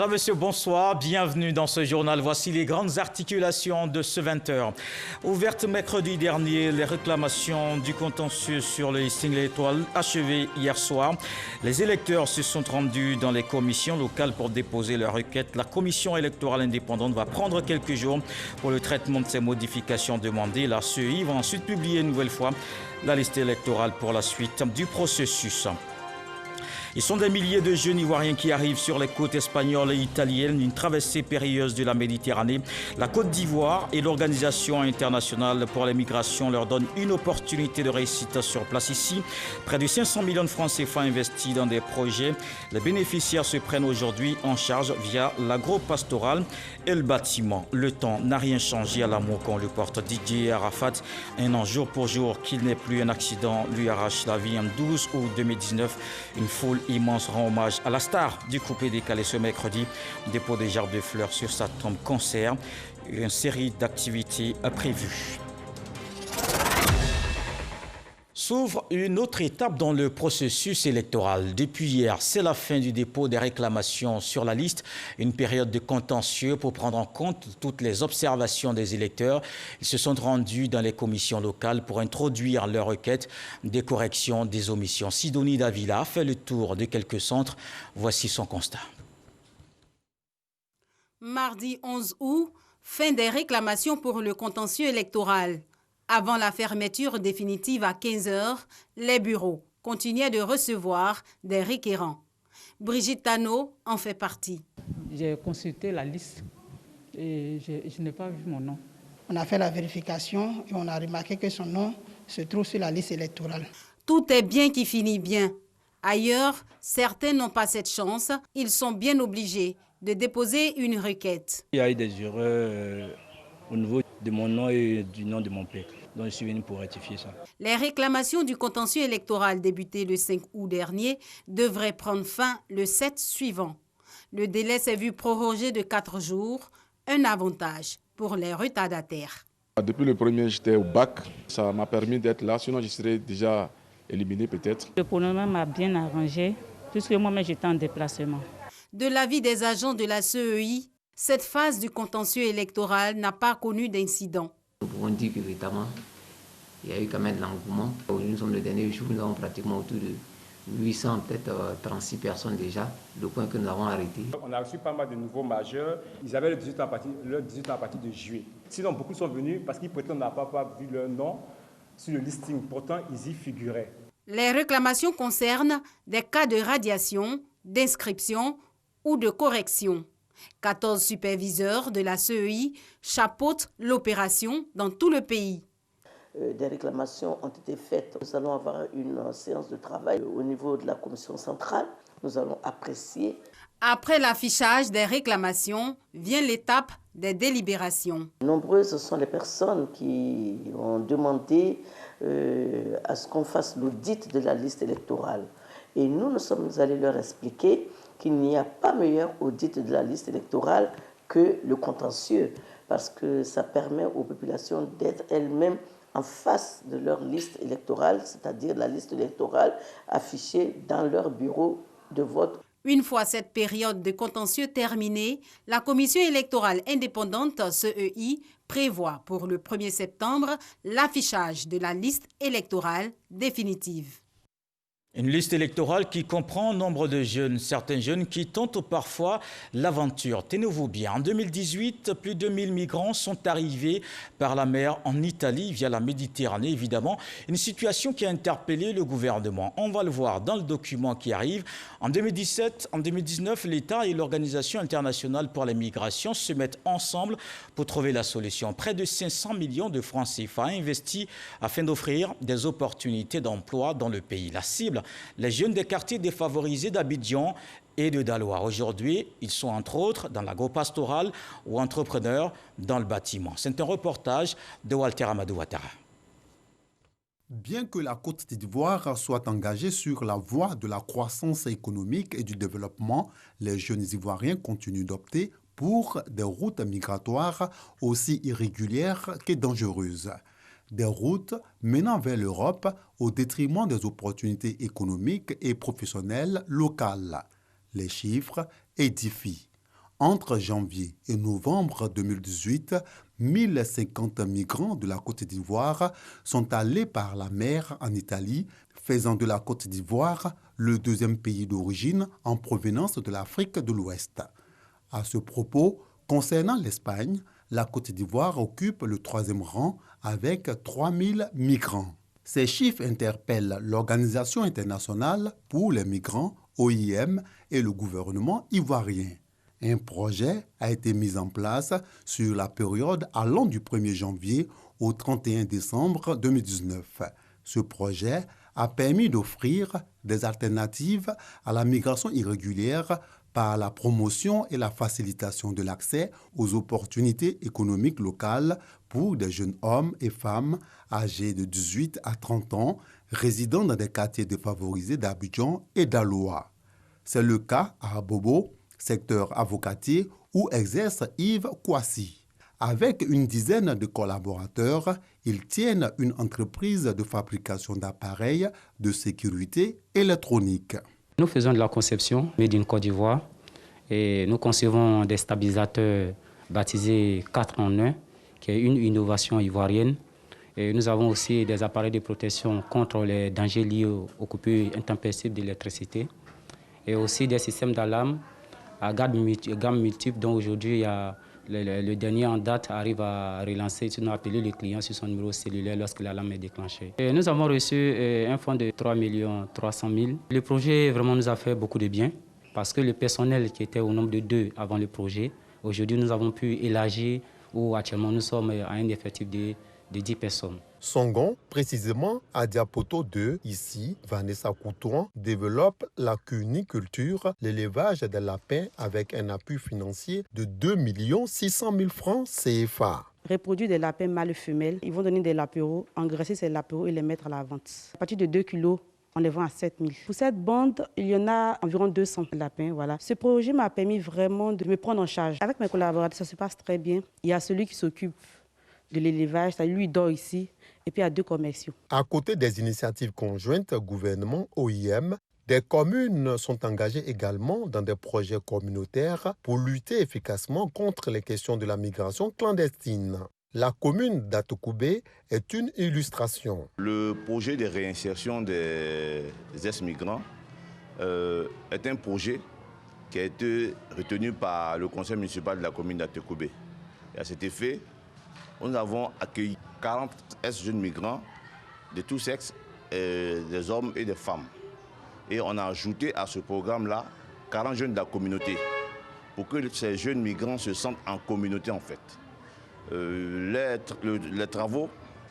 Madame, Monsieur, bonsoir. Bienvenue dans ce journal. Voici les grandes articulations de ce 20h. Ouvertes mercredi dernier, les réclamations du contentieux sur le listing électoral achevées hier soir. Les électeurs se sont rendus dans les commissions locales pour déposer leurs requêtes. La commission électorale indépendante va prendre quelques jours pour le traitement de ces modifications demandées. La CEI va ensuite publier une nouvelle fois la liste électorale pour la suite du processus. Ils sont des milliers de jeunes Ivoiriens qui arrivent sur les côtes espagnoles et italiennes, une traversée périlleuse de la Méditerranée. La Côte d'Ivoire et l'Organisation internationale pour les migrations leur donnent une opportunité de réussite sur place ici. Près de 500 millions de francs CFA investis dans des projets. Les bénéficiaires se prennent aujourd'hui en charge via l'agro-pastoral et le bâtiment. Le temps n'a rien changé à l'amour qu'on le porte. Didier Arafat, un an jour pour jour qu'il n'ait plus un accident, lui arrache la vie en 12 août 2019. Une foule immense rend hommage à la star du coupé décalé ce mercredi. Dépôt des gerbes de fleurs sur sa tombe, concert, une série d'activités prévues. S'ouvre une autre étape dans le processus électoral. Depuis hier, c'est la fin du dépôt des réclamations sur la liste, une période de contentieux pour prendre en compte toutes les observations des électeurs. Ils se sont rendus dans les commissions locales pour introduire leurs requêtes, des corrections, des omissions. Sidonie Davila a fait le tour de quelques centres. Voici son constat. Mardi 11 août, fin des réclamations pour le contentieux électoral. Avant la fermeture définitive à 15h, les bureaux continuaient de recevoir des requérants. Brigitte Tano en fait partie. J'ai consulté la liste et je n'ai pas vu mon nom. On a fait la vérification et on a remarqué que son nom se trouve sur la liste électorale. Tout est bien qui finit bien. Ailleurs, certains n'ont pas cette chance. Ils sont bien obligés de déposer une requête. Il y a eu des erreurs au niveau de mon nom et du nom de mon père. Donc je suis venu pour rectifier ça. Les réclamations du contentieux électoral débuté le 5 août dernier devraient prendre fin le 7 suivant. Le délai s'est vu prorogé de 4 jours, un avantage pour les retardataires. Depuis le premier, j'étais au bac. Ça m'a permis d'être là, sinon je serais déjà éliminé peut-être. Le gouvernement m'a bien arrangé, puisque moi-même j'étais en déplacement. De l'avis des agents de la CEI, cette phase du contentieux électoral n'a pas connu d'incident. Nous pouvons dire que véritablement, il y a eu quand même de l'engouement. Nous sommes le dernier jour, nous avons pratiquement autour de 800, peut-être 36 personnes déjà, le point que nous avons arrêté. On a reçu pas mal de nouveaux majeurs. Ils avaient le 18 ans à partir de juillet. Sinon, beaucoup sont venus parce qu'ils prétendent n'avoir pas vu leur nom sur le listing. Pourtant, ils y figuraient. Les réclamations concernent des cas de radiation, d'inscription ou de correction. 14 superviseurs de la CEI chapeautent l'opération dans tout le pays. Des réclamations ont été faites. Nous allons avoir une séance de travail au niveau de la commission centrale. Nous allons apprécier. Après l'affichage des réclamations, vient l'étape des délibérations. Nombreuses sont les personnes qui ont demandé à ce qu'on fasse l'audit de la liste électorale. Et nous sommes allés leur expliquer qu'il n'y a pas meilleur audit de la liste électorale que le contentieux, parce que ça permet aux populations d'être elles-mêmes en face de leur liste électorale, c'est-à-dire la liste électorale affichée dans leur bureau de vote. Une fois cette période de contentieux terminée, la Commission électorale indépendante CEI prévoit pour le 1er septembre l'affichage de la liste électorale définitive. Une liste électorale qui comprend nombre de jeunes, certains jeunes qui tentent parfois l'aventure. Tenez-vous bien, en 2018, plus de 1000 migrants sont arrivés par la mer en Italie via la Méditerranée, évidemment. Une situation qui a interpellé le gouvernement. On va le voir dans le document qui arrive. En 2017, en 2019, l'État et l'Organisation internationale pour les migrations se mettent ensemble pour trouver la solution. Près de 500 millions de francs CFA investis afin d'offrir des opportunités d'emploi dans le pays. La cible, les jeunes des quartiers défavorisés d'Abidjan et de Daloa. Aujourd'hui, ils sont entre autres dans l'agro-pastoral ou entrepreneurs dans le bâtiment. C'est un reportage de Walter Amadou Ouattara. Bien que la Côte d'Ivoire soit engagée sur la voie de la croissance économique et du développement, les jeunes Ivoiriens continuent d'opter pour des routes migratoires aussi irrégulières que dangereuses. Des routes menant vers l'Europe au détriment des opportunités économiques et professionnelles locales. Les chiffres édifient. Entre janvier et novembre 2018, 1050 migrants de la Côte d'Ivoire sont allés par la mer en Italie, faisant de la Côte d'Ivoire le deuxième pays d'origine en provenance de l'Afrique de l'Ouest. À ce propos, concernant l'Espagne, la Côte d'Ivoire occupe le 3e rang avec 3000 migrants. Ces chiffres interpellent l'Organisation internationale pour les migrants, OIM, et le gouvernement ivoirien. Un projet a été mis en place sur la période allant du 1er janvier au 31 décembre 2019. Ce projet a permis d'offrir des alternatives à la migration irrégulière par la promotion et la facilitation de l'accès aux opportunités économiques locales pour des jeunes hommes et femmes âgés de 18 à 30 ans résidant dans des quartiers défavorisés d'Abidjan et d'Aloa. C'est le cas à Abobo, secteur avocatier, où exerce Yves Kouassi. Avec une dizaine de collaborateurs, ils tiennent une entreprise de fabrication d'appareils de sécurité électronique. Nous faisons de la conception made in Côte d'Ivoire et nous concevons des stabilisateurs baptisés 4 en 1, qui est une innovation ivoirienne. Et nous avons aussi des appareils de protection contre les dangers liés aux coupures intempestives d'électricité et aussi des systèmes d'alarme à gamme multiple dont aujourd'hui il y a le dernier en date arrive à relancer, sinon appeler le client sur son numéro cellulaire lorsque l'alarme est déclenchée. Et nous avons reçu un fonds de 3 300 000. Le projet vraiment nous a fait beaucoup de bien parce que le personnel qui était au nombre de 2 avant le projet, aujourd'hui nous avons pu élargir où actuellement nous sommes à un effectif de 10 personnes. Songon, précisément à Diapoto 2, ici, Vanessa Coutouan développe la cuniculture, l'élevage des lapins avec un appui financier de 2 600 000 francs CFA. Reproduire des lapins mâles et femelles, ils vont donner des lapéros, engraisser ces lapéros et les mettre à la vente. À partir de 2 kilos, on les vend à 7 000. Pour cette bande, il y en a environ 200 lapins. Voilà. Ce projet m'a permis vraiment de me prendre en charge. Avec mes collaborateurs, ça se passe très bien. Il y a celui qui s'occupe de l'élevage, lui il dort ici, et puis il y a 2 commerciaux. À côté des initiatives conjointes gouvernement OIM, des communes sont engagées également dans des projets communautaires pour lutter efficacement contre les questions de la migration clandestine. La commune d'Atokoubé est une illustration. Le projet de réinsertion des ex-migrants est un projet qui a été retenu par le conseil municipal de la commune d'Atokoubé. Et à cet effet, nous avons accueilli 40 jeunes migrants de tous sexes, des hommes et des femmes. Et on a ajouté à ce programme-là 40 jeunes de la communauté pour que ces jeunes migrants se sentent en communauté en fait. Les travaux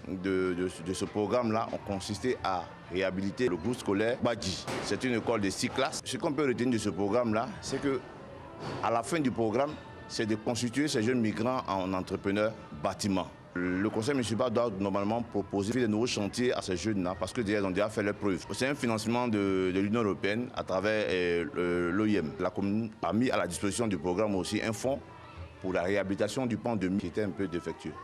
de ce programme-là ont consisté à réhabiliter le groupe scolaire Badji. C'est une école de 6 classes. Ce qu'on peut retenir de ce programme-là, c'est qu'à la fin du programme, c'est de constituer ces jeunes migrants en entrepreneurs bâtiments. Le conseil municipal doit normalement proposer de nouveaux chantiers à ces jeunes-là parce qu'ils ont déjà fait leurs preuves. C'est un financement de l'Union européenne à travers l'OIM. La commune a mis à la disposition du programme aussi un fonds pour la réhabilitation du pont de Mie qui était un peu défectueux.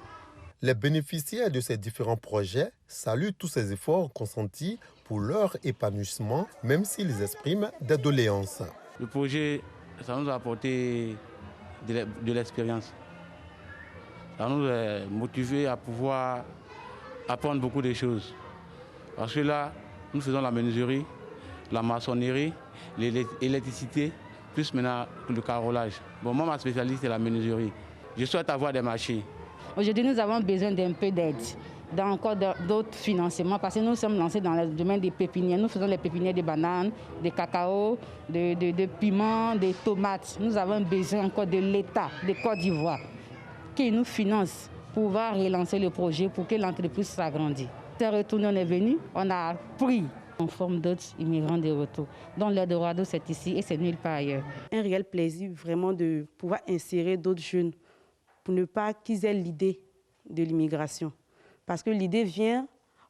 Les bénéficiaires de ces différents projets saluent tous ces efforts consentis pour leur épanouissement, même s'ils expriment des doléances. Le projet, ça nous a apporté de l'expérience. Ça nous a motivés à pouvoir apprendre beaucoup de choses. Parce que là, nous faisons la menuiserie, la maçonnerie, l'électricité, plus maintenant le carrelage. Bon, moi, ma spécialité, c'est la menuiserie. Je souhaite avoir des machines. Aujourd'hui, nous avons besoin d'un peu d'aide, encore d'autres financements, parce que nous sommes lancés dans le domaine des pépinières. Nous faisons les pépinières de bananes, de cacao, de piments, de tomates. Nous avons besoin encore de l'État de Côte d'Ivoire qui nous finance pour pouvoir relancer le projet pour que l'entreprise s'agrandisse. C'est retourné, on est venu, on a pris. On forme d'autres immigrants de retour. Donc l'Eldorado, c'est ici et c'est nulle part ailleurs. Un réel plaisir vraiment de pouvoir insérer d'autres jeunes pour ne pas qu'ils aient l'idée de l'immigration. Parce que l'idée vient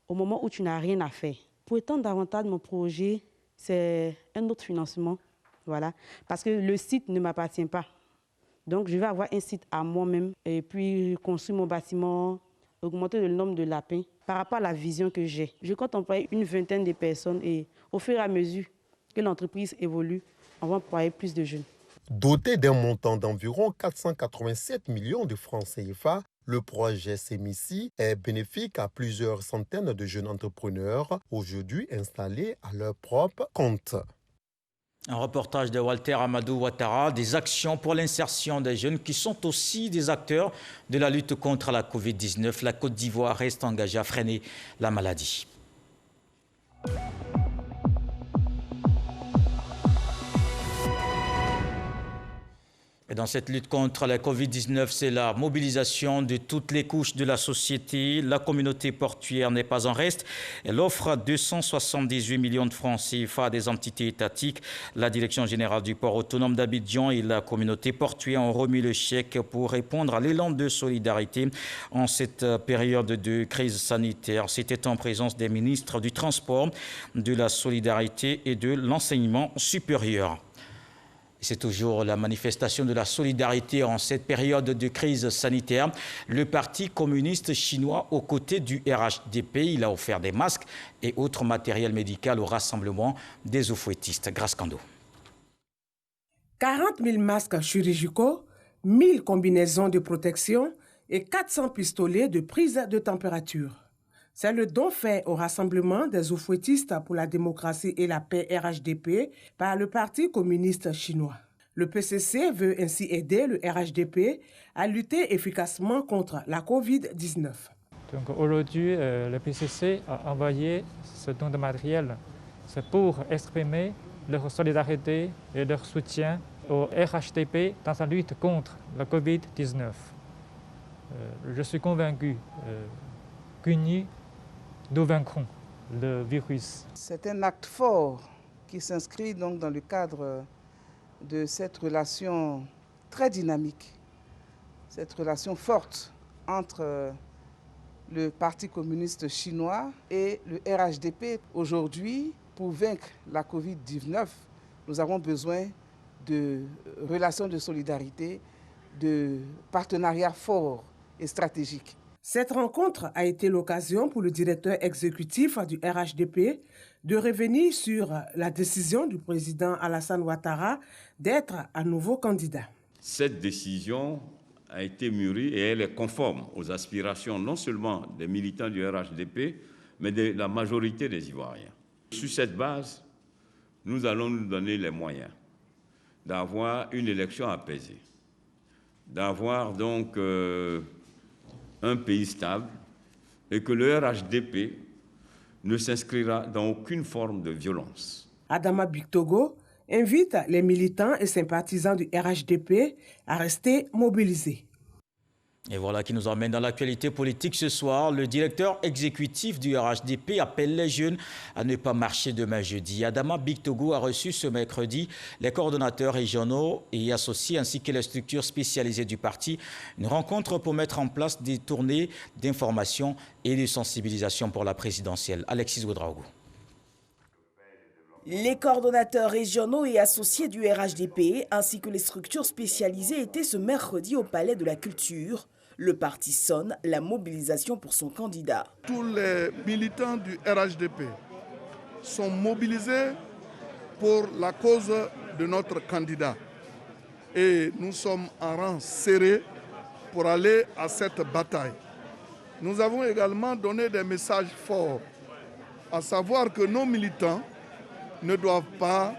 au moment où tu n'as rien à faire. Pour étendre davantage mon projet, c'est un autre financement. Voilà. Parce que le site ne m'appartient pas. Donc je vais avoir un site à moi-même et puis construire mon bâtiment, augmenter le nombre de lapins par rapport à la vision que j'ai. Je compte employer une vingtaine de personnes et au fur et à mesure que l'entreprise évolue, on va employer plus de jeunes. Doté d'un montant d'environ 487 millions de francs CFA, le projet SEMICI est bénéfique à plusieurs centaines de jeunes entrepreneurs aujourd'hui installés à leur propre compte. Un reportage de Walter Amadou Ouattara, des actions pour l'insertion des jeunes qui sont aussi des acteurs de la lutte contre la Covid-19. La Côte d'Ivoire reste engagée à freiner la maladie. Et dans cette lutte contre la Covid-19, c'est la mobilisation de toutes les couches de la société. La communauté portuaire n'est pas en reste. Elle offre 278 millions de francs CFA à des entités étatiques. La Direction générale du port autonome d'Abidjan et la communauté portuaire ont remis le chèque pour répondre à l'élan de solidarité en cette période de crise sanitaire. C'était en présence des ministres du Transport, de la Solidarité et de l'Enseignement supérieur. C'est toujours la manifestation de la solidarité en cette période de crise sanitaire. Le Parti communiste chinois, aux côtés du RHDP, il a offert des masques et autres matériel médical au rassemblement des eaux-fouettistes. Grâce Kando. 40 000 masques chirurgicaux, 1000 combinaisons de protection et 400 pistolets de prise de température. C'est le don fait au rassemblement des eaux-fouettistes pour la démocratie et la paix RHDP par le Parti communiste chinois. Le PCC veut ainsi aider le RHDP à lutter efficacement contre la Covid-19. Donc aujourd'hui, le PCC a envoyé ce don de matériel. C'est pour exprimer leur solidarité et leur soutien au RHDP dans sa lutte contre la Covid-19. Je suis convaincu qu'unis, nous vaincrons le virus. C'est un acte fort qui s'inscrit donc dans le cadre de cette relation très dynamique, cette relation forte entre le Parti communiste chinois et le RHDP. Aujourd'hui, pour vaincre la Covid-19, nous avons besoin de relations de solidarité, de partenariats forts et stratégiques. Cette rencontre a été l'occasion pour le directeur exécutif du RHDP de revenir sur la décision du président Alassane Ouattara d'être à nouveau candidat. Cette décision a été mûrie et elle est conforme aux aspirations non seulement des militants du RHDP, mais de la majorité des Ivoiriens. Sur cette base, nous allons nous donner les moyens d'avoir une élection apaisée, d'avoir donc un pays stable et que le RHDP ne s'inscrira dans aucune forme de violence. Adama Bictogo invite les militants et sympathisants du RHDP à rester mobilisés. Et voilà qui nous emmène dans l'actualité politique ce soir. Le directeur exécutif du RHDP appelle les jeunes à ne pas marcher demain jeudi. Adama Bictogo a reçu ce mercredi les coordonnateurs régionaux et associés ainsi que les structures spécialisées du parti. Une rencontre pour mettre en place des tournées d'information et de sensibilisation pour la présidentielle. Alexis Ouedraogo. Les coordonnateurs régionaux et associés du RHDP ainsi que les structures spécialisées étaient ce mercredi au Palais de la Culture. Le parti sonne la mobilisation pour son candidat. Tous les militants du RHDP sont mobilisés pour la cause de notre candidat. Et nous sommes en rang serré pour aller à cette bataille. Nous avons également donné des messages forts, à savoir que nos militants ne doivent pas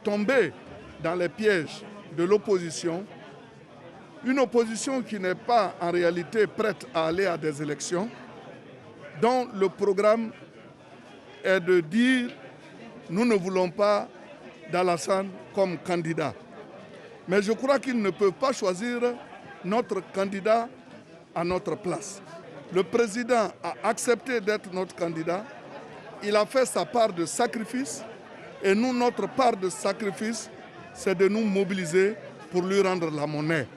tomber dans les pièges de l'opposition. Une opposition qui n'est pas en réalité prête à aller à des élections, dont le programme est de dire « nous ne voulons pas d'Alassane comme candidat ». Mais je crois qu'ils ne peuvent pas choisir notre candidat à notre place. Le président a accepté d'être notre candidat, il a fait sa part de sacrifice et nous, notre part de sacrifice, c'est de nous mobiliser pour lui rendre la monnaie.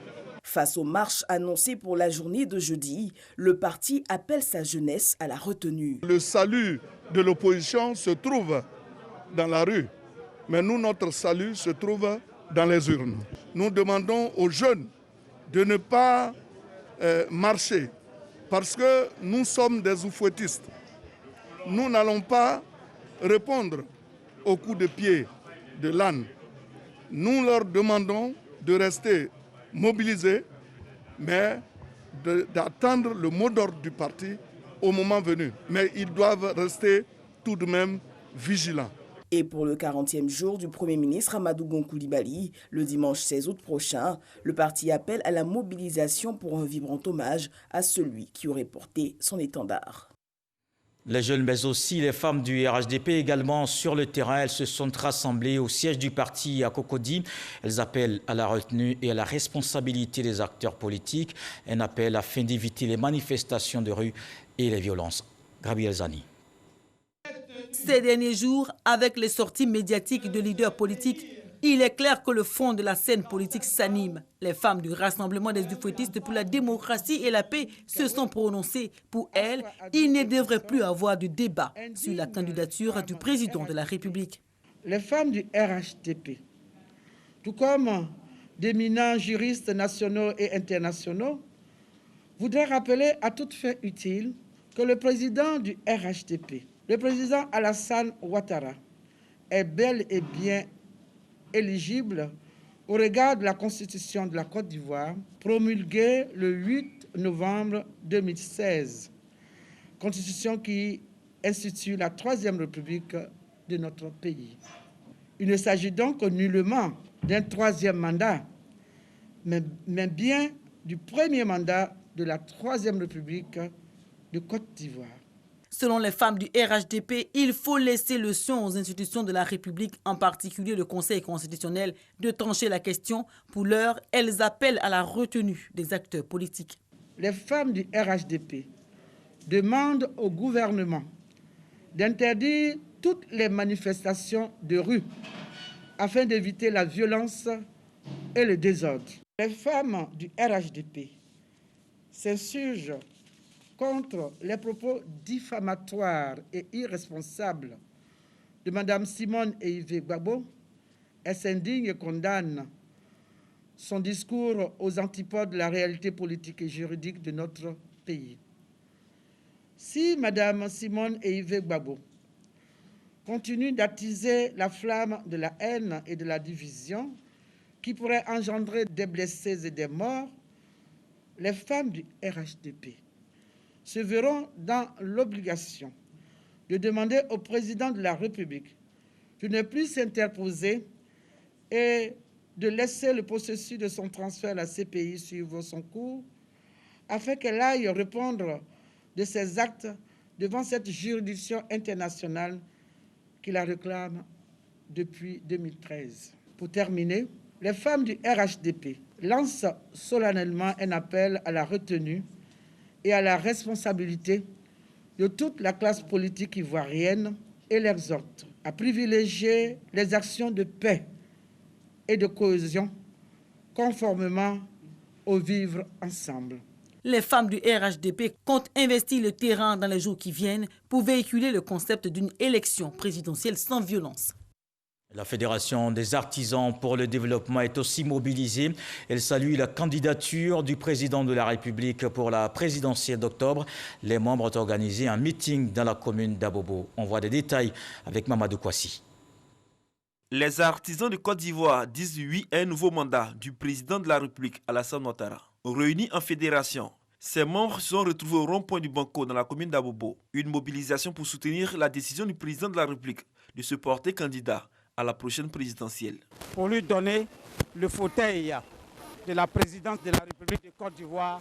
Face aux marches annoncées pour la journée de jeudi, le parti appelle sa jeunesse à la retenue. Le salut de l'opposition se trouve dans la rue, mais nous, notre salut se trouve dans les urnes. Nous demandons aux jeunes de ne pas marcher parce que nous sommes des oufouettistes. Nous n'allons pas répondre au coup de pied de l'âne. Nous leur demandons de rester mobilisés, mais d'attendre le mot d'ordre du parti au moment venu. Mais ils doivent rester tout de même vigilants. Et pour le 40e jour du Premier ministre Amadou Gon Coulibaly, le dimanche 16 août prochain, le parti appelle à la mobilisation pour un vibrant hommage à celui qui aurait porté son étendard. Les jeunes, mais aussi les femmes du RHDP également sur le terrain. Elles se sont rassemblées au siège du parti à Cocody. Elles appellent à la retenue et à la responsabilité des acteurs politiques. Un appel afin d'éviter les manifestations de rue et les violences. Gabriel Zani. Ces derniers jours, avec les sorties médiatiques de leaders politiques, il est clair que le fond de la scène politique s'anime. Les femmes du Rassemblement des Ufouettistes pour la démocratie et la paix se sont prononcées. Pour elles, il ne devrait plus avoir de débat sur la candidature du président de la République. Les femmes du RHDP, tout comme d'éminents juristes nationaux et internationaux, voudraient rappeler à toute fin utile que le président du RHDP, le président Alassane Ouattara, est bel et bien éligible au regard de la Constitution de la Côte d'Ivoire, promulguée le 8 novembre 2016, Constitution qui institue la Troisième République de notre pays. Il ne s'agit donc nullement d'un troisième mandat, mais bien du premier mandat de la Troisième République de Côte d'Ivoire. Selon les femmes du RHDP, il faut laisser le soin aux institutions de la République, en particulier le Conseil constitutionnel, de trancher la question. Pour l'heure, elles appellent à la retenue des acteurs politiques. Les femmes du RHDP demandent au gouvernement d'interdire toutes les manifestations de rue afin d'éviter la violence et le désordre. Les femmes du RHDP s'insurgent contre les propos diffamatoires et irresponsables de Mme Simone Eïvé Gbagbo. Elle s'indigne et condamne son discours aux antipodes de la réalité politique et juridique de notre pays. Si Mme Simone Eïvé Gbagbo continue d'attiser la flamme de la haine et de la division qui pourrait engendrer des blessés et des morts, les femmes du RHDP se verront dans l'obligation de demander au président de la République de ne plus s'interposer et de laisser le processus de son transfert à la CPI suivre son cours, afin qu'elle aille répondre de ses actes devant cette juridiction internationale qui la réclame depuis 2013. Pour terminer, les femmes du RHDP lancent solennellement un appel à la retenue et à la responsabilité de toute la classe politique ivoirienne et l'exhorte à privilégier les actions de paix et de cohésion conformément au vivre ensemble. Les femmes du RHDP comptent investir le terrain dans les jours qui viennent pour véhiculer le concept d'une élection présidentielle sans violence. La Fédération des artisans pour le développement est aussi mobilisée. Elle salue la candidature du président de la République pour la présidentielle d'octobre. Les membres ont organisé un meeting dans la commune d'Abobo. On voit des détails avec Mamadou Kouassi. Les artisans de Côte d'Ivoire disent oui à un nouveau mandat du président de la République, Alassane Ouattara. Réunis en fédération, ces membres se sont retrouvés au rond-point du Banco dans la commune d'Abobo. Une mobilisation pour soutenir la décision du président de la République de se porter candidat à la prochaine présidentielle. Pour lui donner le fauteuil de la présidence de la République de Côte d'Ivoire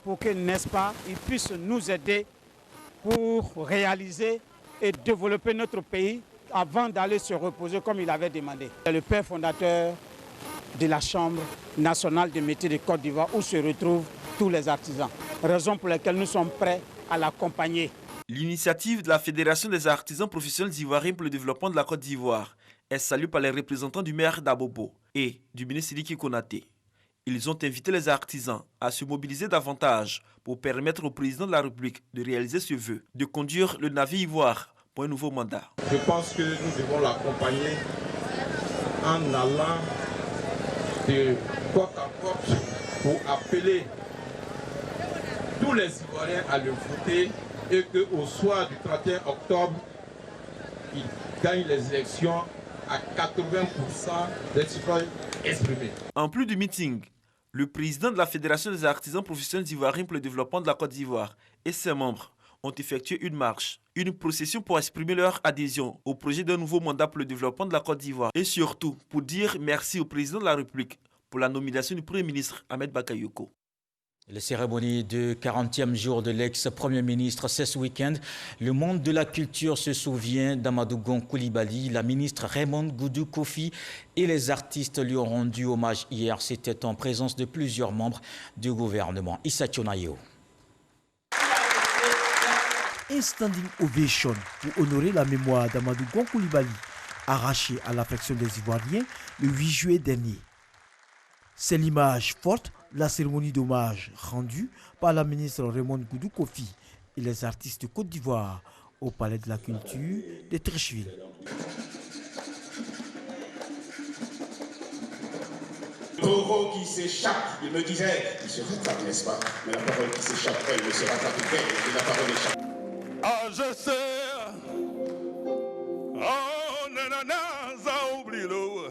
pour que, n'est-ce pas, il puisse nous aider pour réaliser et développer notre pays avant d'aller se reposer comme il avait demandé. C'est le père fondateur de la Chambre nationale des métiers de Côte d'Ivoire où se retrouvent tous les artisans. Raison pour laquelle nous sommes prêts à l'accompagner. L'initiative de la Fédération des artisans professionnels ivoiriens pour le développement de la Côte d'Ivoire est saluée par les représentants du maire d'Abobo et du ministre Sidiki Konaté. Ils ont invité les artisans à se mobiliser davantage pour permettre au président de la République de réaliser ce vœu, de conduire le navire ivoire pour un nouveau mandat. Je pense que nous devons l'accompagner en allant de porte à porte pour appeler tous les Ivoiriens à le voter et qu'au soir du 31 octobre, il gagne les élections à 80% des suffrages exprimer. En plus du meeting, le président de la Fédération des artisans professionnels ivoiriens pour le développement de la Côte d'Ivoire et ses membres ont effectué une marche, une procession pour exprimer leur adhésion au projet d'un nouveau mandat pour le développement de la Côte d'Ivoire et surtout pour dire merci au président de la République pour la nomination du Premier ministre Ahmed Bakayoko. La cérémonie du 40e jour de l'ex-premier ministre, c'est ce week-end. Le monde de la culture se souvient d'Amadou Gon Coulibaly, la ministre Raymond Goudou Kofi et les artistes lui ont rendu hommage hier. C'était en présence de plusieurs membres du gouvernement. Issa Tionayo. Un standing ovation pour honorer la mémoire d'Amadou Gon Coulibaly, arraché à l'affection des Ivoiriens le 8 juillet dernier. C'est l'image forte de la cérémonie d'hommage rendue par la ministre Raymond Goudou Kofi et les artistes de Côte d'Ivoire au Palais de la Culture de Treichville. Taureau qui s'échappe, il me disait, il se rattrape, n'est-ce pas? Mais la parole qui s'échappe, elle ne se rattrape pas, et la parole échappe. Ah, je sais. Oh, nanana, ça oublie l'eau.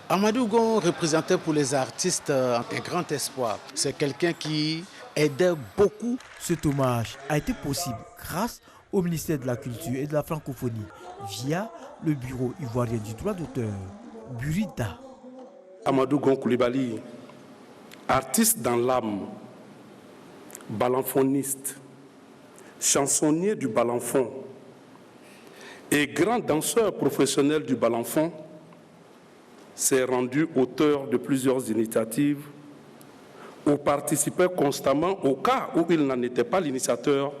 Amadou Gon représentait pour les artistes un grand espoir. C'est quelqu'un qui aidait beaucoup. Cet hommage a été possible grâce au ministère de la Culture et de la Francophonie via le Bureau ivoirien du droit d'auteur, Burida. Amadou Gon Coulibaly, artiste dans l'âme, balanfoniste, chansonnier du balanfon et grand danseur professionnel du balanfon, s'est rendu auteur de plusieurs initiatives ou participait constamment, au cas où il n'en était pas l'initiateur,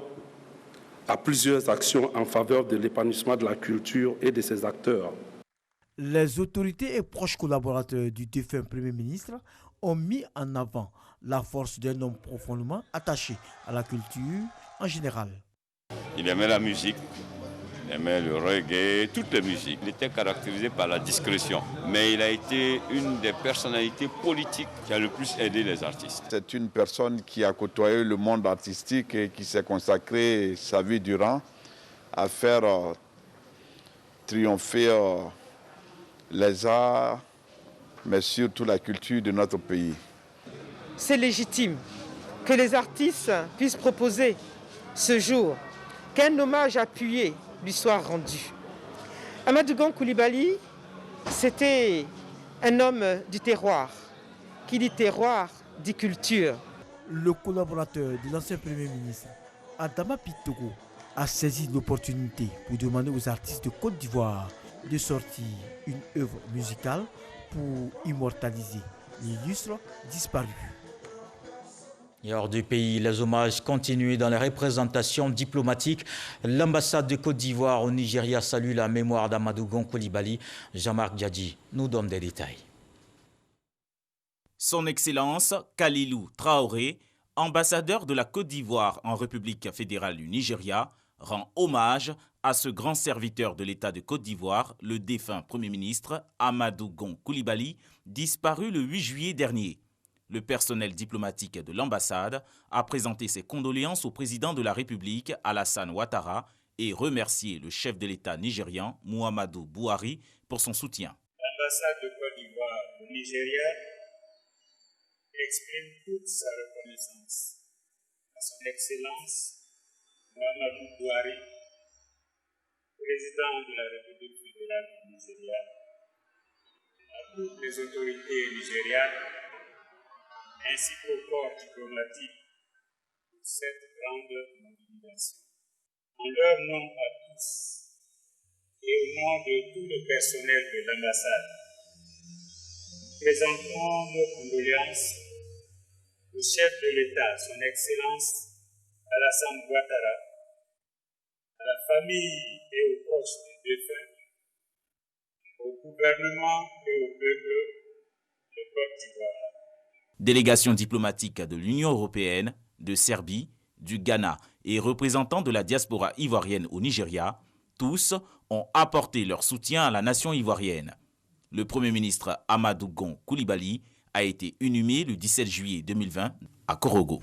à plusieurs actions en faveur de l'épanouissement de la culture et de ses acteurs. Les autorités et proches collaborateurs du défunt Premier ministre ont mis en avant la force d'un homme profondément attaché à la culture en général. Il aimait la musique, il aimait le reggae, toutes les musiques. Il était caractérisé par la discrétion, mais il a été une des personnalités politiques qui a le plus aidé les artistes. C'est une personne qui a côtoyé le monde artistique et qui s'est consacré sa vie durant à faire triompher les arts, mais surtout la culture de notre pays. C'est légitime que les artistes puissent proposer ce jour qu'un hommage appuyé lui soit rendu. Amadou Gon Coulibaly, c'était un homme du terroir. Qui dit terroir, dit culture. Le collaborateur de l'ancien Premier ministre, Adama Pitoko, a saisi l'opportunité pour demander aux artistes de Côte d'Ivoire de sortir une œuvre musicale pour immortaliser l'illustre disparu. Et hors du pays, les hommages continuent dans les représentations diplomatiques. L'ambassade de Côte d'Ivoire au Nigeria salue la mémoire d'Amadou Gon Coulibaly. Jean-Marc Djadji nous donne des détails. Son Excellence Kalilou Traoré, ambassadeur de la Côte d'Ivoire en République fédérale du Nigeria, rend hommage à ce grand serviteur de l'État de Côte d'Ivoire, le défunt Premier ministre Amadou Gon Coulibaly, disparu le 8 juillet dernier. Le personnel diplomatique de l'ambassade a présenté ses condoléances au président de la République, Alassane Ouattara, et remercié le chef de l'État nigérian, Muhammadu Buhari, pour son soutien. L'ambassade de Côte d'Ivoire au Nigeria exprime toute sa reconnaissance à son Excellence Muhammadu Buhari, président de la République fédérale du Nigeria, à toutes les autorités nigérianes, ainsi qu'au corps diplomatique pour cette grande mobilisation. En leur nom à tous et au nom de tout le personnel de l'ambassade, présentons nos condoléances au chef de l'État, son Excellence Alassane Ouattara, à la famille et aux proches des défunts, au gouvernement et au peuple de Côte d'Ivoire. Délégation diplomatique de l'Union européenne, de Serbie, du Ghana et représentants de la diaspora ivoirienne au Nigeria, tous ont apporté leur soutien à la nation ivoirienne. Le Premier ministre Amadou Gon Coulibaly a été inhumé le 17 juillet 2020 à Korogo.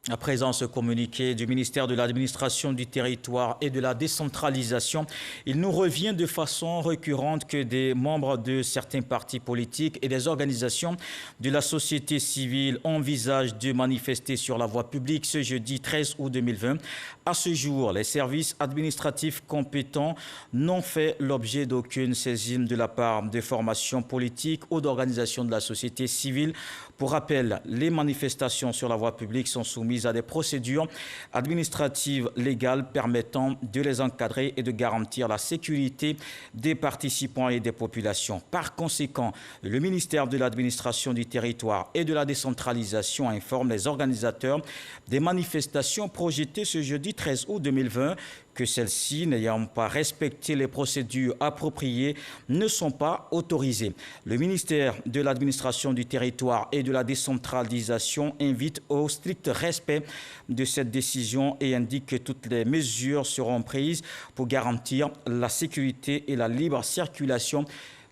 À présent, ce communiqué du ministère de l'Administration du Territoire et de la Décentralisation, il nous revient de façon récurrente que des membres de certains partis politiques et des organisations de la société civile envisagent de manifester sur la voie publique ce jeudi 13 août 2020. À ce jour, les services administratifs compétents n'ont fait l'objet d'aucune saisine de la part de formations politiques ou d'organisations de la société civile. Pour rappel, les manifestations sur la voie publique sont soumises à des procédures administratives légales permettant de les encadrer et de garantir la sécurité des participants et des populations. Par conséquent, le ministère de l'Administration du Territoire et de la Décentralisation informe les organisateurs des manifestations projetées ce jeudi 13 août 2020 que celles-ci, n'ayant pas respecté les procédures appropriées, ne sont pas autorisées. Le ministère de l'Administration du Territoire et de la Décentralisation invite au strict respect de cette décision et indique que toutes les mesures seront prises pour garantir la sécurité et la libre circulation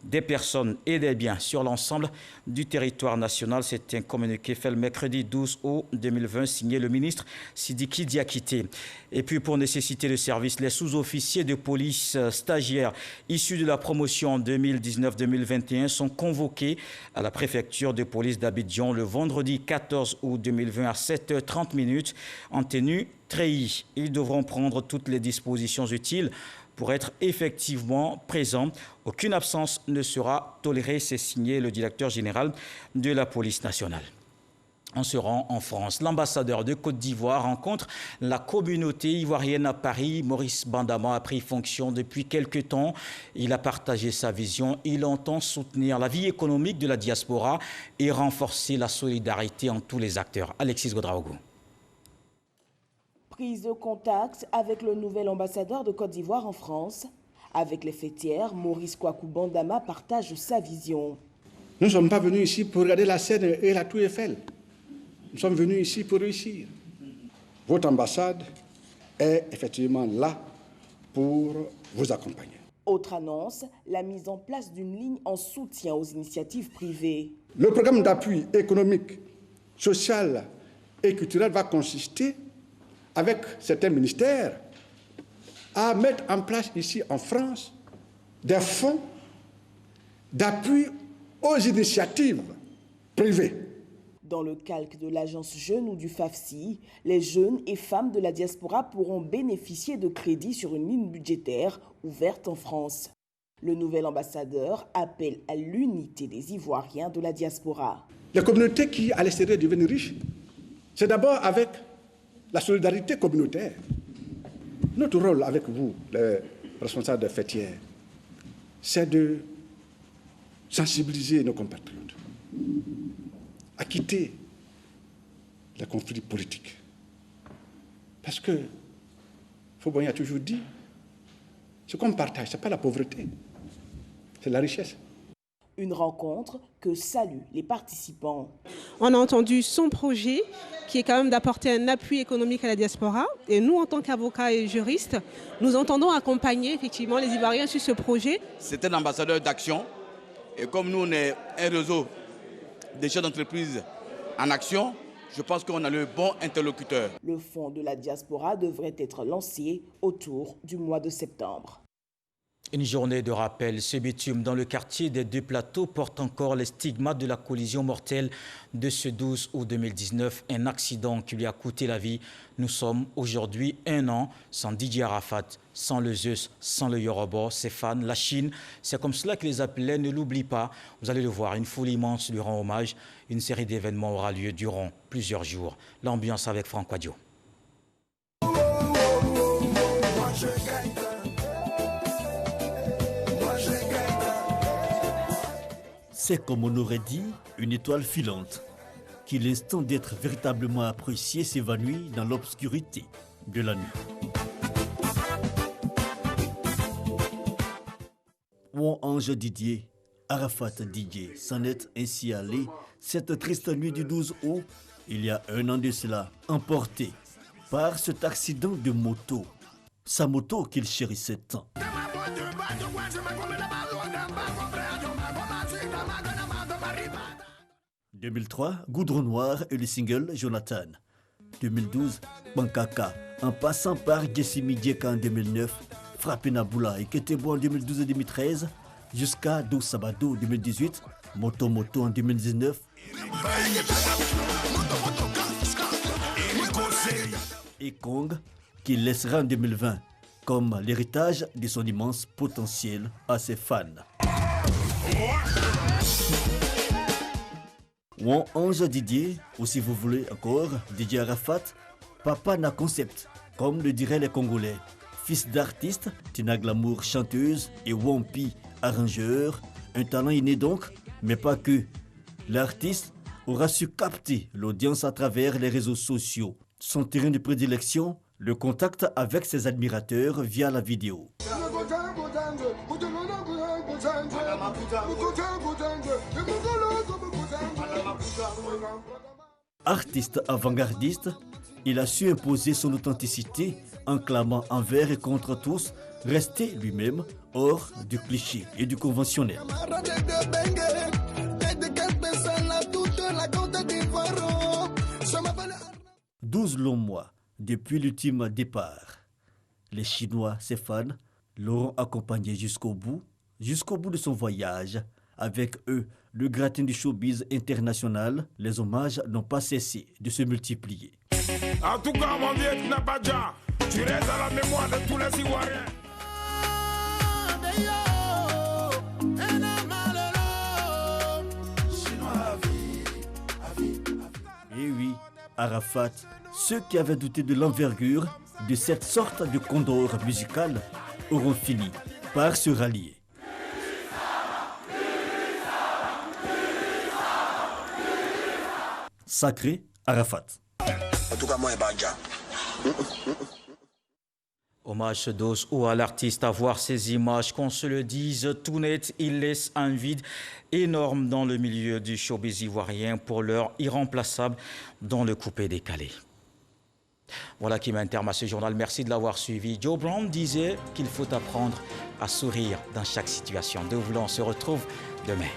des personnes et des biens sur l'ensemble du territoire national. C'est un communiqué fait le mercredi 12 août 2020, signé le ministre Sidiki Diakité. Et puis, pour nécessiter le service, les sous-officiers de police stagiaires issus de la promotion 2019-2021 sont convoqués à la préfecture de police d'Abidjan le vendredi 14 août 2020 à 7h30 en tenue treillis. Ils devront prendre toutes les dispositions utiles pour être effectivement présent. Aucune absence ne sera tolérée, c'est signé le directeur général de la police nationale. On se rend en France. L'ambassadeur de Côte d'Ivoire rencontre la communauté ivoirienne à Paris. Maurice Bandama a pris fonction depuis quelques temps. Il a partagé sa vision. Il entend soutenir la vie économique de la diaspora et renforcer la solidarité entre tous les acteurs. Alexis Godraogo. Prise de contact avec le nouvel ambassadeur de Côte d'Ivoire en France. Avec les fêtières, Maurice Kwaku Bandama partage sa vision. Nous ne sommes pas venus ici pour regarder la Seine et la Tour Eiffel. Nous sommes venus ici pour réussir. Votre ambassade est effectivement là pour vous accompagner. Autre annonce, la mise en place d'une ligne en soutien aux initiatives privées. Le programme d'appui économique, social et culturel va consister avec certains ministères, à mettre en place ici en France des fonds d'appui aux initiatives privées. Dans le calque de l'agence Jeunes ou du FAFSI, les jeunes et femmes de la diaspora pourront bénéficier de crédits sur une ligne budgétaire ouverte en France. Le nouvel ambassadeur appelle à l'unité des Ivoiriens de la diaspora. Les communautés qui, à l'extérieur, deviennent riches, c'est d'abord avec la solidarité communautaire. Notre rôle avec vous, les responsables des fêtières, c'est de sensibiliser nos compatriotes à quitter les conflits politiques. Parce que, Fauboyant a toujours dit, ce qu'on partage, ce n'est pas la pauvreté, c'est la richesse. Une rencontre que saluent les participants. On a entendu son projet qui est quand même d'apporter un appui économique à la diaspora. Et nous, en tant qu'avocats et juristes, nous entendons accompagner effectivement les Ivoiriens sur ce projet. C'est un ambassadeur d'action. Et comme nous, on est un réseau des chefs d'entreprise en action, je pense qu'on a le bon interlocuteur. Le fonds de la diaspora devrait être lancé autour du mois de septembre. Une journée de rappel, ce bitume dans le quartier des Deux Plateaux porte encore les stigmates de la collision mortelle de ce 12 août 2019, un accident qui lui a coûté la vie. Nous sommes aujourd'hui 1 an sans Didier Arafat, sans le Zeus, sans le Yoruba, ses fans, la Chine. C'est comme cela que les appelés ne l'oublient pas. Vous allez le voir, une foule immense lui rend hommage. Une série d'événements aura lieu durant plusieurs jours. L'ambiance avec Franck Wadio. C'est comme on aurait dit, une étoile filante, qui l'instant d'être véritablement appréciée s'évanouit dans l'obscurité de la nuit. Mon ange Didier, Arafat Didier, s'en est ainsi allé cette triste nuit du 12 août, il y a 1 an de cela, emporté par cet accident de moto, sa moto qu'il chérissait tant. 2003, Goudron Noir et le single Jonathan. 2012, Bankaka, en passant par Jessimi Dieka en 2009, Frappé Naboula et Ketebo en 2012 et 2013, jusqu'à Do Sabado en 2018, Moto Moto en 2019, et Kong, qui laissera en 2020 comme l'héritage de son immense potentiel à ses fans. Ou Ange Didier, ou si vous voulez encore, Didier Arafat, Papa na concept, comme le diraient les Congolais. Fils d'artiste, Tina Glamour chanteuse et Wampi arrangeur, un talent inné donc, mais pas que. L'artiste aura su capter l'audience à travers les réseaux sociaux. Son terrain de prédilection, le contact avec ses admirateurs via la vidéo. Artiste avant-gardiste, il a su imposer son authenticité en clamant envers et contre tous, rester lui-même hors du cliché et du conventionnel. 12 longs mois depuis l'ultime départ. Les Chinois, ses fans, l'auront accompagné jusqu'au bout de son voyage. Avec eux, le gratin du showbiz international, les hommages n'ont pas cessé de se multiplier. En tout cas, mon vieux Knabadja, tu restes à la mémoire de tous les Ivoiriens. Et oui, Arafat, ceux qui avaient douté de l'envergure de cette sorte de condor musical auront fini par se rallier. Sacré Arafat. En tout cas, moi, Badja. Hommage d'os ou à l'artiste à voir ces images, qu'on se le dise tout net, il laisse un vide énorme dans le milieu du showbiz ivoirien, pour l'heure irremplaçable dans le coupé décalé. Voilà qui met un terme à ce journal. Merci de l'avoir suivi. Joe Brown disait qu'il faut apprendre à sourire dans chaque situation. De vous, on se retrouve demain.